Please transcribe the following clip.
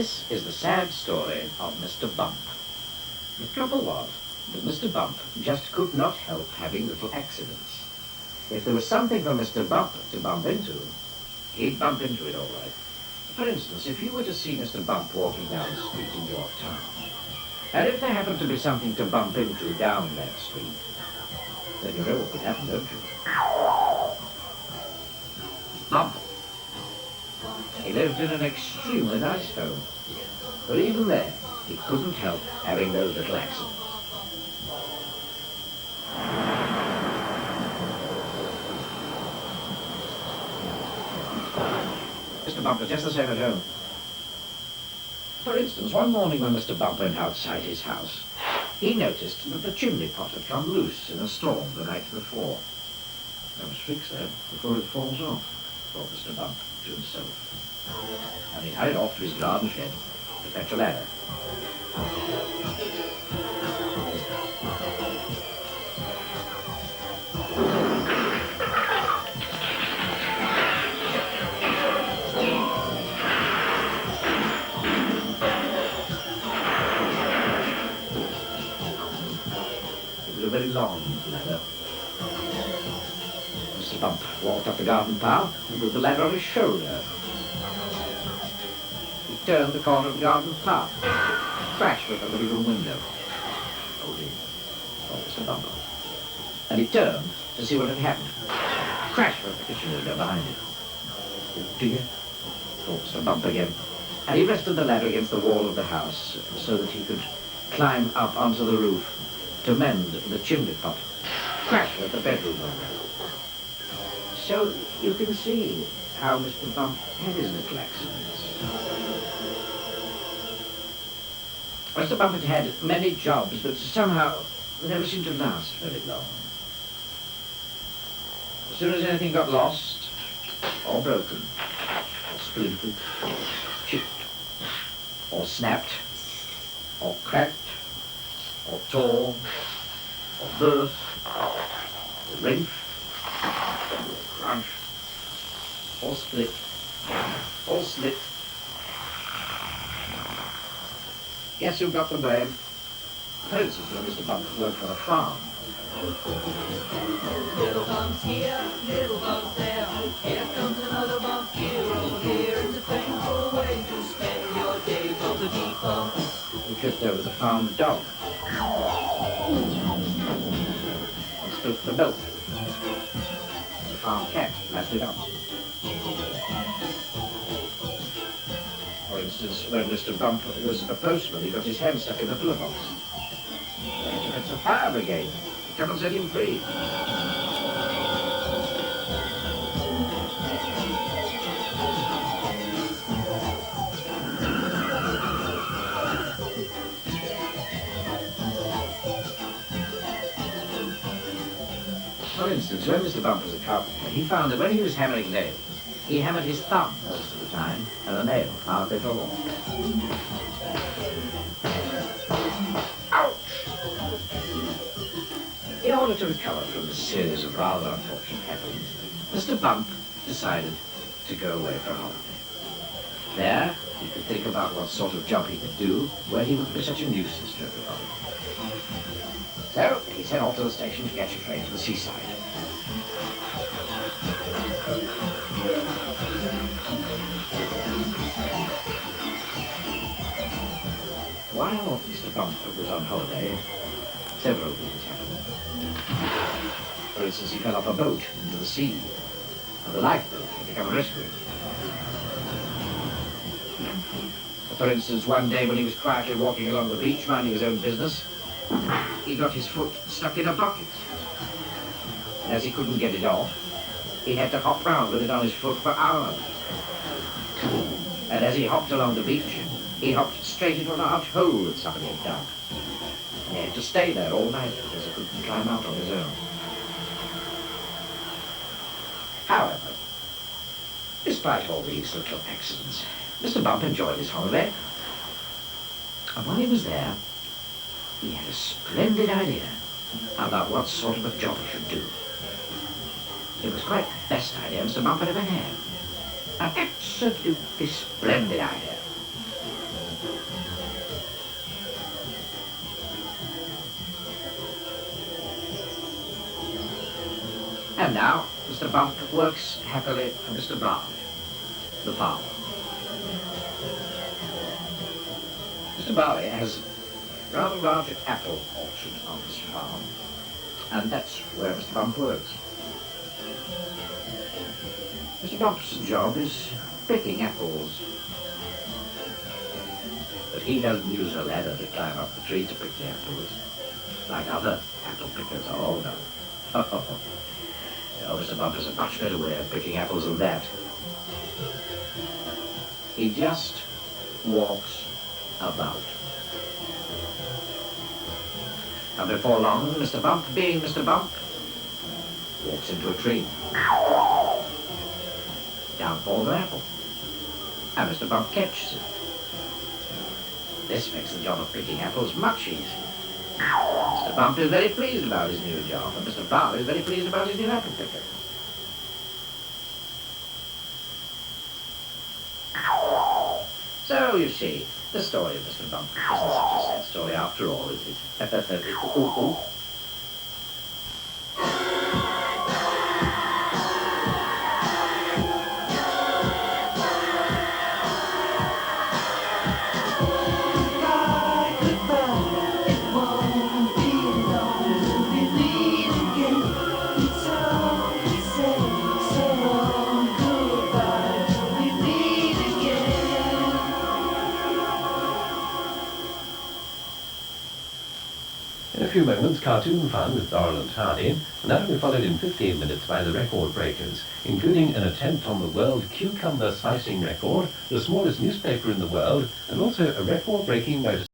This is the sad story of Mr. Bump. The trouble was that Mr. Bump just could not help having little accidents. If there was something for Mr. Bump to bump into, he'd bump into it all right. For instance, if you were to see Mr. Bump walking down the street in your town, and if there happened to be something to bump into down that street, then you know what would happen, don't you? Bump. He lived in an extremely nice home, but even there, he couldn't help having those little accidents. Mr. Bump was just the same at home. For instance, one morning when Mr. Bump went outside his house, he noticed that the chimney pot had come loose in a storm the night before. I must fix that before it falls off, thought Mr. Bump to himself. And he hurried off to his garden shed to fetch a ladder. It was a very long ladder. Mr. Bump walked up the garden path with the ladder on his shoulder. He turned the corner of the garden path, crashed with the living room window. Oh dear, thought Mr. Bump. And he turned to see what had happened. Crashed with the kitchen window behind him. Oh dear, thought Mr. Bump again. And he rested the ladder against the wall of the house so that he could climb up onto the roof to mend the chimney pot. Crashed with the bedroom window. So you can see how Mr. Bump had his little accidents. Mr. Bump had had many jobs, but somehow never seemed to last very long. As soon as anything got lost, or broken, or splintered, or chipped, or snapped, or cracked, or tore, or burst, or rent, crunch, or split, or slit. Guess who got the blame? For instance, when Mr. Bump worked for a farm. Little bumps here, little bumps there. Here comes another bump here, over here. It's a painful way to spend your day from the deep bump. He tripped over the farm dog. And spilt the milk. The farm cat lapped it up. For instance, when Mr. Bump was a postman, he got his hand stuck in the pillar box. It's a fire brigade. Come and set him free. For instance, when Mr. Bump was a carpenter, he found that when he was hammering nails, he hammered his thumb most of the time, and the nail hardly fell off. Ouch! In order to recover from this series of rather unfortunate happenings, Mr. Bump decided to go away for a holiday. There, he could think about what sort of job he could do where he wouldn't be such a nuisance to everybody. So, he set off to the station to catch a train to the seaside. While Mr. Bump was on holiday, several things happened. For instance, he fell off a boat into the sea, and the lifeboat had to come and rescue him. For instance, one day when he was quietly walking along the beach, minding his own business, he got his foot stuck in a bucket. And as he couldn't get it off, he had to hop round with it on his foot for hours. And as he hopped along the beach, he hopped straight into a large hole that somebody had dug. And he had to stay there all night because he couldn't climb out on his own. However, despite all these little accidents, Mr. Bump enjoyed his holiday. And while he was there, he had a splendid idea about what sort of a job he should do. It was quite the best idea Mr. Bump had ever had. An absolutely splendid idea. And now, Mr. Bump works happily for Mr. Barley, the farmer. Mr. Barley has a rather large apple orchard on his farm, and that's where Mr. Bump works. Mr. Bump's job is picking apples. But he doesn't use a ladder to climb up the tree to pick the apples, like other apple pickers. Oh, no. Oh, Mr. Bump has a much better way of picking apples than that. He just walks about. And before long, Mr. Bump, being Mr. Bump, walks into a tree. Down falls an apple. And Mr. Bump catches it. This makes the job of picking apples much easier. Mr. Bump is very pleased about his new job, and Mr. Barley is very pleased about his new apple picker. So, you see, the story of Mr. Bump isn't such a sad story after all, is it? Ooh. In a few moments, cartoon fun with Doral and Hardy, and that will be followed in 15 minutes by the record breakers, including an attempt on the world cucumber slicing record, the smallest newspaper in the world, and also a record-breaking motorcycle.